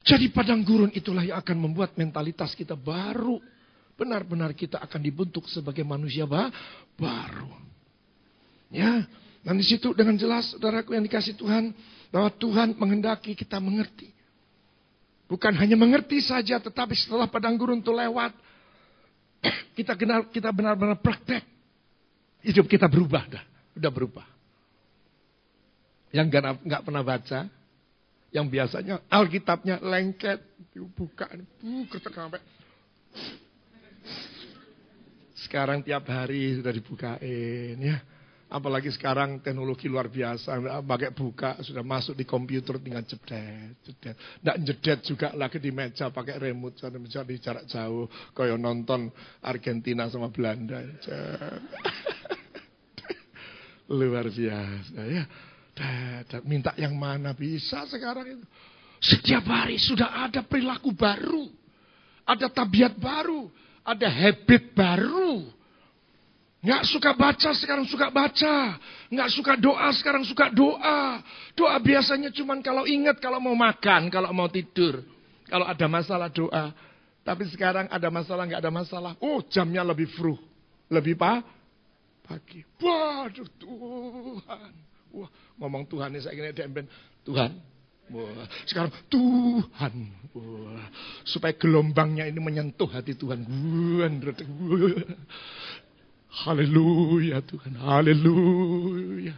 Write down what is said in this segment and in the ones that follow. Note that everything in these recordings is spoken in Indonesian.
Jadi padang gurun itulah yang akan membuat mentalitas kita baru. Benar-benar kita akan dibentuk sebagai manusia baru. Ya, dan di situ dengan jelas saudaraku yang dikasih Tuhan, bahwa Tuhan menghendaki kita mengerti. Bukan hanya mengerti saja, tetapi setelah padang gurun itu lewat, kita benar-benar praktek. Hidup kita berubah dah, udah berubah. Yang nggak pernah baca, yang biasanya Alkitabnya lengket, dibuka, sampai. Sekarang tiap hari sudah dibukain ya. Apalagi sekarang teknologi luar biasa, pakai buka, sudah masuk di komputer tinggal jedet. Nggak jedet juga lagi di meja pakai remote, di jarak jauh, kayak nonton Argentina sama Belanda. Luar biasa ya. Minta yang mana bisa sekarang itu. Setiap hari sudah ada perilaku baru, ada tabiat baru, ada habit baru. Nggak suka baca, sekarang suka baca. Nggak suka doa, sekarang suka doa. Doa biasanya cuman kalau ingat, kalau mau makan, kalau mau tidur. Kalau ada masalah doa. Tapi sekarang ada masalah, nggak ada masalah. Oh, jamnya lebih lebih pagi. Waduh, Tuhan. Wah, ngomong Tuhan ini saya kira demben. Tuhan. Wah, sekarang Tuhan. Wah, supaya gelombangnya ini menyentuh hati Tuhan. Haleluya Tuhan, haleluya.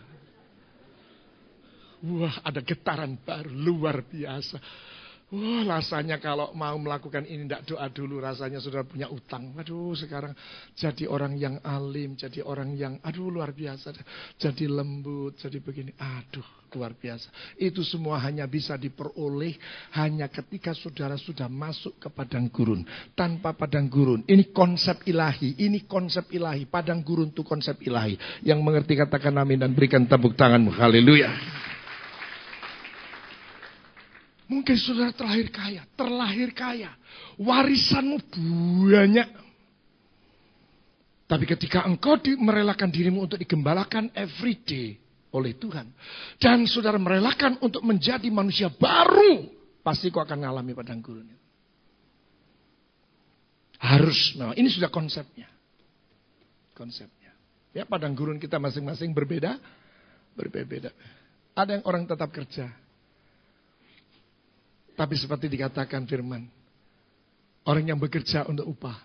Wah, ada getaran baru luar biasa. Wah, rasanya kalau mau melakukan ini tidak doa dulu, rasanya sudah punya utang. Aduh, sekarang jadi orang yang alim, jadi orang yang, aduh luar biasa. Jadi lembut, jadi begini, aduh luar biasa. Itu semua hanya bisa diperoleh hanya ketika saudara sudah masuk ke padang gurun. Tanpa padang gurun, ini konsep ilahi, padang gurun itu konsep ilahi. Yang mengerti katakan amin dan berikan tepuk tanganmu, haleluya. Mungkin saudara terlahir kaya. Warisanmu banyak. Tapi ketika engkau merelakan dirimu untuk digembalakan every day oleh Tuhan. Dan saudara merelakan untuk menjadi manusia baru. Pasti kau akan mengalami padang gurun. Harus. Nah, ini sudah konsepnya. Ya, padang gurun kita masing-masing berbeda. Ada yang orang tetap kerja. Tapi seperti dikatakan firman, orang yang bekerja untuk upah,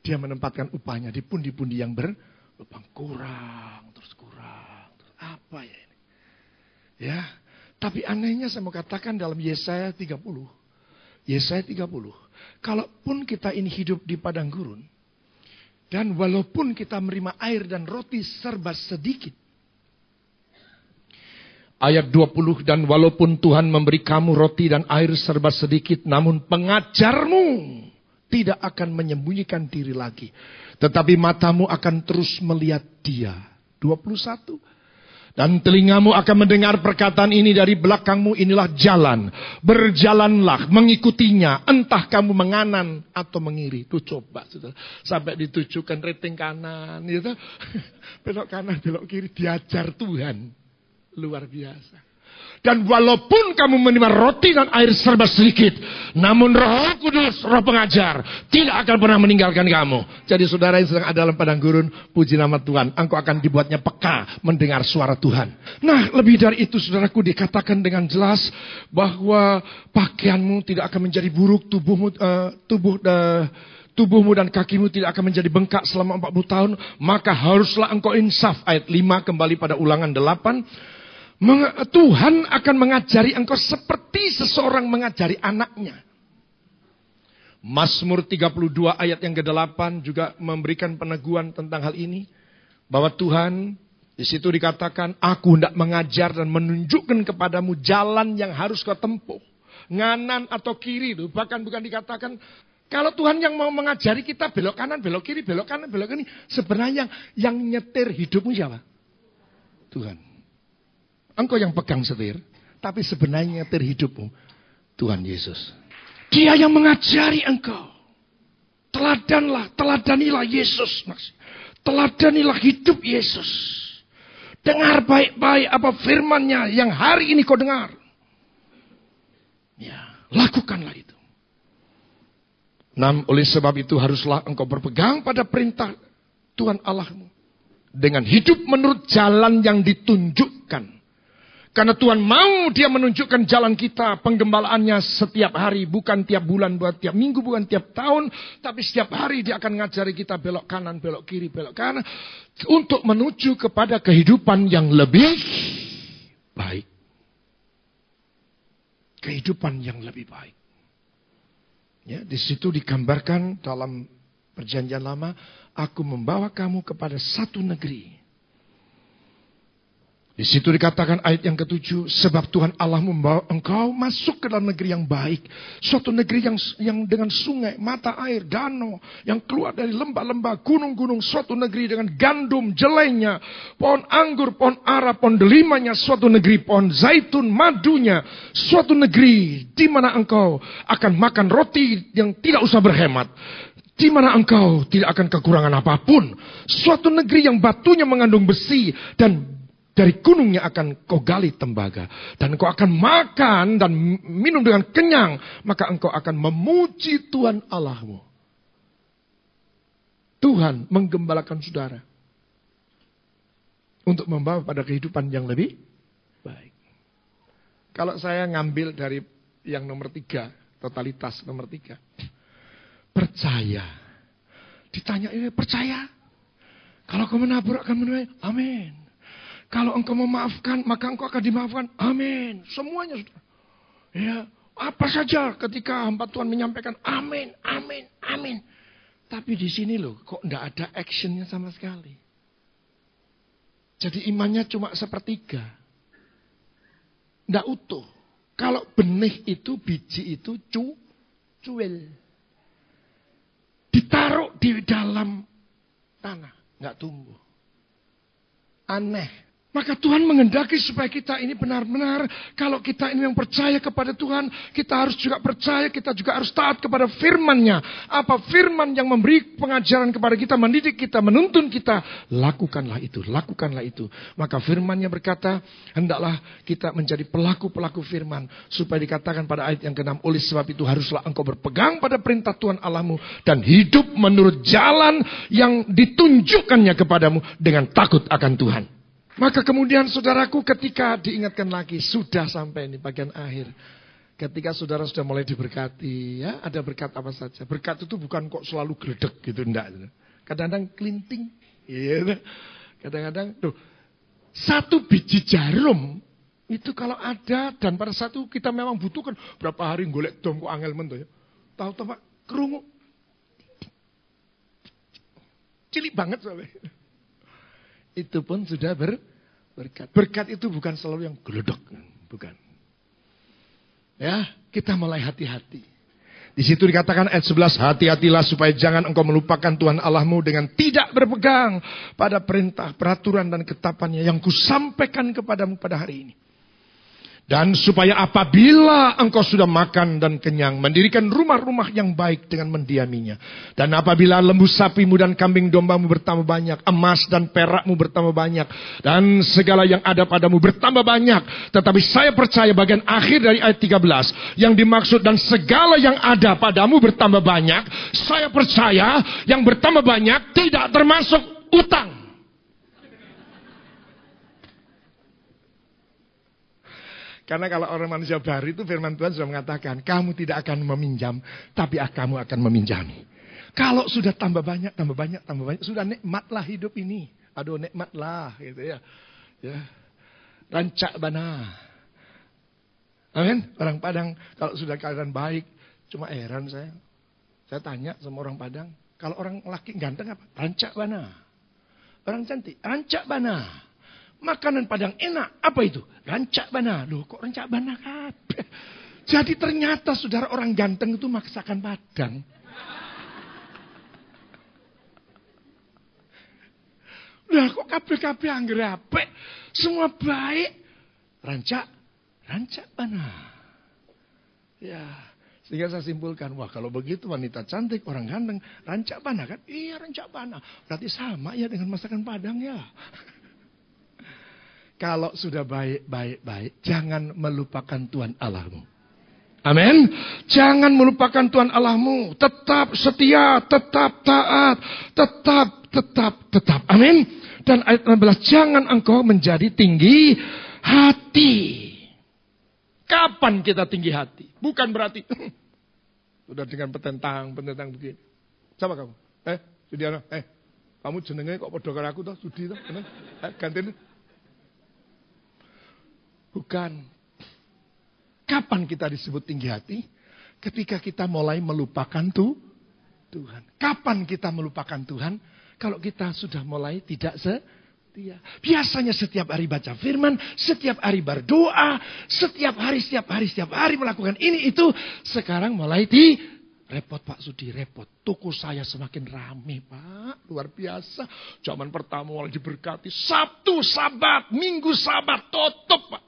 dia menempatkan upahnya di pundi-pundi yang berlubang. Kurang. Apa ya ini? Ya, tapi anehnya saya mau katakan dalam Yesaya 30. Kalaupun kita ini hidup di padang gurun, dan walaupun kita menerima air dan roti serba sedikit, ayat 20, dan walaupun Tuhan memberi kamu roti dan air serba sedikit, namun pengajarmu tidak akan menyembunyikan diri lagi. Tetapi matamu akan terus melihat Dia. 21. Dan telingamu akan mendengar perkataan ini dari belakangmu, inilah jalan. Berjalanlah mengikutinya, entah kamu menganan atau mengiri. Tuh coba, sampai ditujukan rating kanan. Gitu. Belok kanan, belok kiri, diajar Tuhan. Luar biasa. Dan walaupun kamu menerima roti dan air serba sedikit, namun Roh Kudus, Roh pengajar, tidak akan pernah meninggalkan kamu. Jadi saudara yang sedang ada dalam padang gurun, puji nama Tuhan, engkau akan dibuatnya peka mendengar suara Tuhan. Nah, lebih dari itu saudaraku, dikatakan dengan jelas bahwa pakaianmu tidak akan menjadi buruk, tubuhmu dan kakimu tidak akan menjadi bengkak selama 40 tahun. Maka haruslah engkau insaf. Ayat 5 kembali pada Ulangan 8. Tuhan akan mengajari engkau seperti seseorang mengajari anaknya. Mazmur 32 ayat yang ke-8 juga memberikan peneguhan tentang hal ini. Bahwa Tuhan, di situ dikatakan, aku hendak mengajar dan menunjukkan kepadamu jalan yang harus kau tempuh. Nganan atau kiri itu, bahkan bukan dikatakan, kalau Tuhan yang mau mengajari kita belok kanan, belok kiri, belok kanan, belok kiri. Sebenarnya yang nyetir hidupmu siapa? Tuhan. Engkau yang pegang setir, tapi sebenarnya nyetir hidupmu Tuhan Yesus. Dia yang mengajari engkau. Teladanilah Yesus. Teladanilah hidup Yesus. Dengar baik-baik apa firman-Nya yang hari ini kau dengar. Ya. Lakukanlah itu. 6. Oleh sebab itu haruslah engkau berpegang pada perintah Tuhan Allahmu. Dengan hidup menurut jalan yang ditunjukkan. Karena Tuhan mau Dia menunjukkan jalan kita, penggembalaannya setiap hari, bukan tiap bulan, bukan tiap minggu, bukan tiap tahun, tapi setiap hari Dia akan ngajari kita belok kanan, belok kiri, belok kanan, untuk menuju kepada kehidupan yang lebih baik. Kehidupan yang lebih baik. Ya, di situ digambarkan dalam Perjanjian Lama, aku membawa kamu kepada satu negeri. Di situ dikatakan ayat yang ke-7, sebab Tuhan Allah membawa engkau masuk ke dalam negeri yang baik. Suatu negeri yang dengan sungai, mata air, danau, yang keluar dari lembah-lembah, gunung-gunung. Suatu negeri dengan gandum, jelainya, pohon anggur, pohon ara, pohon delimanya. Suatu negeri pohon zaitun, madunya. Suatu negeri di mana engkau akan makan roti yang tidak usah berhemat. Di mana engkau tidak akan kekurangan apapun. Suatu negeri yang batunya mengandung besi dan dari gunungnya akan kau gali tembaga. Dan engkau akan makan dan minum dengan kenyang. Maka engkau akan memuji Tuhan Allahmu. Tuhan menggembalakan saudara. Untuk membawa pada kehidupan yang lebih baik. Kalau saya ngambil dari yang nomor 3. Totalitas nomor 3. Percaya. Ditanya ini percaya. Kalau kau menabur akan menuai. Amin. Kalau engkau memaafkan, maka engkau akan dimaafkan. Amin. Semuanya, saudara. Ya, apa saja ketika hamba Tuhan menyampaikan amin, amin, amin. Tapi di sini loh, kok enggak ada actionnya sama sekali. Jadi imannya cuma sepertiga. Enggak utuh. Kalau benih itu, biji itu cuil. Ditaruh di dalam tanah. Enggak tumbuh. Aneh. Maka Tuhan menghendaki supaya kita ini benar-benar, kalau kita ini yang percaya kepada Tuhan, kita harus juga percaya, kita juga harus taat kepada firman-Nya. Apa firman yang memberi pengajaran kepada kita, mendidik kita, menuntun kita, lakukanlah itu, lakukanlah itu. Maka firman-Nya berkata, hendaklah kita menjadi pelaku-pelaku firman, supaya dikatakan pada ayat yang ke-6, oleh sebab itu haruslah engkau berpegang pada perintah Tuhan Allahmu, dan hidup menurut jalan yang ditunjukkannya kepadamu dengan takut akan Tuhan. Maka kemudian saudaraku ketika diingatkan lagi, sudah sampai ini bagian akhir. Ketika saudara sudah mulai diberkati, ya ada berkat apa saja. Berkat itu bukan kok selalu geledek gitu, enggak. Kadang-kadang kelinting. Iya. Kadang-kadang tuh satu biji jarum itu kalau ada dan pada satu kita memang butuhkan berapa hari golek dom kok angel men ya. Tahu Pak, kerungu. Cilik banget soalnya. Itu pun sudah berkat. Berkat itu bukan selalu yang geledek, bukan. Ya, kita mulai hati-hati. Di situ dikatakan ayat 11, hati-hatilah supaya jangan engkau melupakan Tuhan Allahmu dengan tidak berpegang pada perintah, peraturan dan ketetapannya yang kusampaikan kepadamu pada hari ini. Dan supaya apabila engkau sudah makan dan kenyang, mendirikan rumah-rumah yang baik dengan mendiaminya. Dan apabila lembu sapimu dan kambing dombamu bertambah banyak, emas dan perakmu bertambah banyak, dan segala yang ada padamu bertambah banyak. Tetapi saya percaya bagian akhir dari ayat 13, yang dimaksud dan segala yang ada padamu bertambah banyak, saya percaya yang bertambah banyak tidak termasuk utang. Karena kalau orang manusia baru itu firman Tuhan sudah mengatakan, kamu tidak akan meminjam, tapi kamu akan meminjami. Kalau sudah tambah banyak, sudah nikmatlah hidup ini. Aduh nikmatlah gitu ya. Ya. Rancak bana. Amin. Orang Padang kalau sudah keadaan baik, cuma heran saya. Saya tanya sama orang Padang, kalau orang laki ganteng apa? Rancak bana. Orang cantik, rancak bana. Makanan Padang enak. Apa itu? Rancak bana. Loh kok rancak bana kabeh? Jadi ternyata saudara orang ganteng itu masakan Padang. Lah kok kabeh-kabeh angger apik? Semua baik. Rancak bana. Ya, sehingga saya simpulkan, wah kalau begitu wanita cantik, orang ganteng, rancak bana kan? Iya rancak bana. Berarti sama ya dengan masakan Padang ya. Kalau sudah baik, jangan melupakan Tuhan Allahmu. Amin. Jangan melupakan Tuhan Allahmu. Tetap setia, tetap taat, tetap. Amin. Dan ayat 16, jangan engkau menjadi tinggi hati. Kapan kita tinggi hati? Bukan berarti sudah dengan petentang begini. Siapa kamu? Sudiana, kamu jenenge kok padha karo aku toh, Sudi toh? Gantiin. Bukan. Kapan kita disebut tinggi hati? Ketika kita mulai melupakan Tuhan. Kapan kita melupakan Tuhan? Kalau kita sudah mulai tidak setia. Biasanya setiap hari baca firman, setiap hari berdoa, setiap hari melakukan ini itu. Sekarang mulai repot Pak Sudi, repot. Toko saya semakin rame Pak, luar biasa. Zaman pertama mulai diberkati, Sabtu, Sabat, Minggu, Sabat, tutup Pak.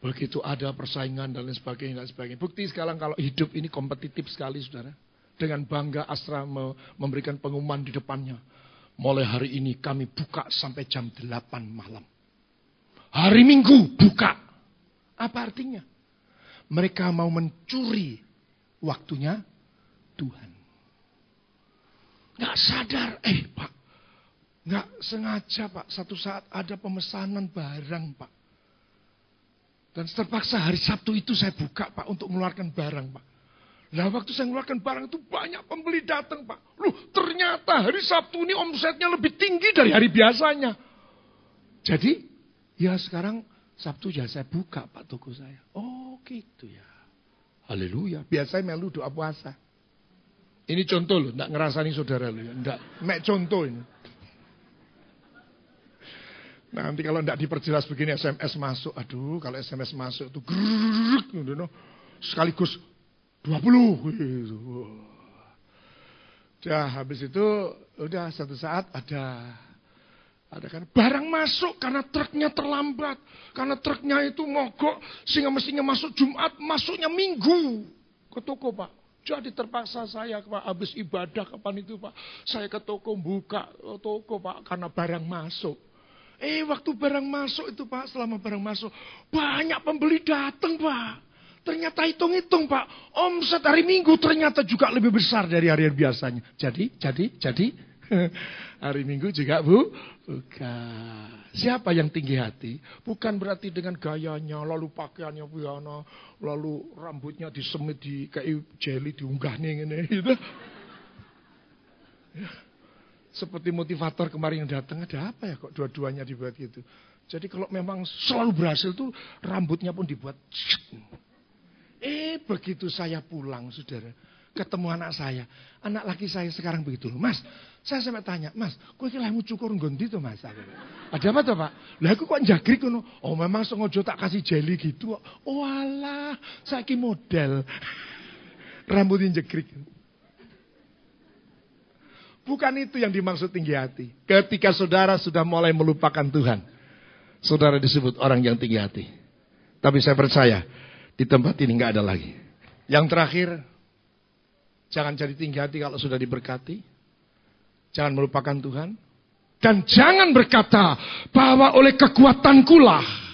Begitu ada persaingan dan lain sebagainya. Bukti sekarang kalau hidup ini kompetitif sekali saudara. Dengan bangga Astra memberikan pengumuman di depannya. Mulai hari ini kami buka sampai jam 8 malam. Hari Minggu buka. Apa artinya? Mereka mau mencuri waktunya Tuhan. Gak sadar, Pak. Gak sengaja Pak, satu saat ada pemesanan barang Pak. Dan terpaksa hari Sabtu itu saya buka Pak untuk mengeluarkan barang Pak. Nah waktu saya mengeluarkan barang itu banyak pembeli datang Pak. Loh ternyata hari Sabtu ini omsetnya lebih tinggi dari hari biasanya. Jadi ya sekarang Sabtu ya saya buka Pak toko saya. Oh gitu ya. Haleluya. Biasanya melu doa puasa. Ini contoh loh. Enggak ngerasani saudara loh. Enggak. Mek contoh ini. Nanti kalau tidak diperjelas begini SMS masuk. Aduh kalau SMS masuk itu grrrr, sekaligus 20 gitu. Udah habis itu udah satu saat ada kan barang masuk karena truknya terlambat. Karena truknya itu mogok sehingga mestinya masuk Jumat, masuknya Minggu ke toko Pak. Jadi terpaksa saya Pak habis ibadah kapan itu Pak. Saya ke toko buka toko Pak karena barang masuk. Waktu barang masuk itu Pak, selama barang masuk, banyak pembeli datang Pak. Ternyata hitung-hitung Pak, omset hari Minggu ternyata juga lebih besar dari hari biasanya. Jadi, hari Minggu juga bukan. Siapa yang tinggi hati? Bukan berarti dengan gayanya, lalu pakaiannya piano, lalu rambutnya disemit di kayak jelly diunggah nih gitu. Ya. Seperti motivator kemarin yang datang, ada apa ya kok dua-duanya dibuat gitu. Jadi kalau memang selalu berhasil tuh rambutnya pun dibuat. Begitu saya pulang saudara, ketemu anak saya. Anak laki saya sekarang begitu loh. Mas, saya sampai tanya, Mas, kowe iki lemu cukur nggondi to Mas? Ada apa tuh Pak? Lah aku kok njagrik ngono. Oh memang sengaja tak kasih jelly gitu. Oh alah, saiki model. Rambutnya jegrik. Bukan itu yang dimaksud tinggi hati. Ketika saudara sudah mulai melupakan Tuhan, saudara disebut orang yang tinggi hati. Tapi saya percaya, di tempat ini nggak ada lagi. Yang terakhir, jangan jadi tinggi hati kalau sudah diberkati. Jangan melupakan Tuhan. Dan jangan berkata bahwa oleh kekuatankulah.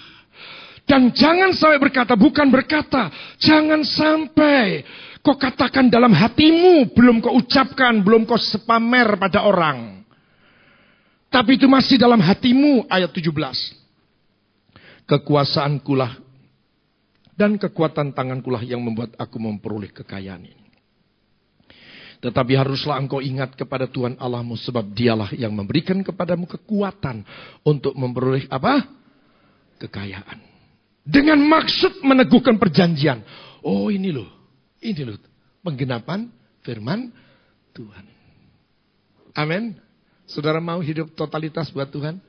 Dan jangan sampai berkata, bukan berkata, jangan sampai kau katakan dalam hatimu, belum kau ucapkan, belum kau sepamer pada orang. Tapi itu masih dalam hatimu, ayat 17. Kekuasaankulah dan kekuatan tangankulah yang membuat aku memperoleh kekayaan ini. Tetapi haruslah engkau ingat kepada Tuhan Allahmu, sebab dialah yang memberikan kepadamu kekuatan untuk memperoleh apa? Kekayaan. Dengan maksud meneguhkan perjanjian. Oh ini loh penggenapan firman Tuhan. Amin. Saudara mau hidup totalitas buat Tuhan?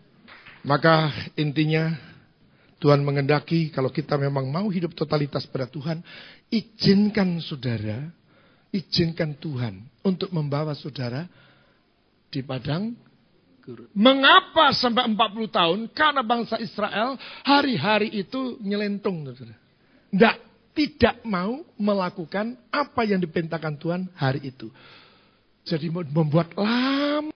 Maka intinya Tuhan mengendaki kalau kita memang mau hidup totalitas pada Tuhan, izinkan Tuhan untuk membawa saudara di padang gurun. Mengapa sampai 40 tahun? Karena bangsa Israel hari-hari itu nyelentung. Tidak mau melakukan apa yang diperintahkan Tuhan hari itu. Jadi membuat lama.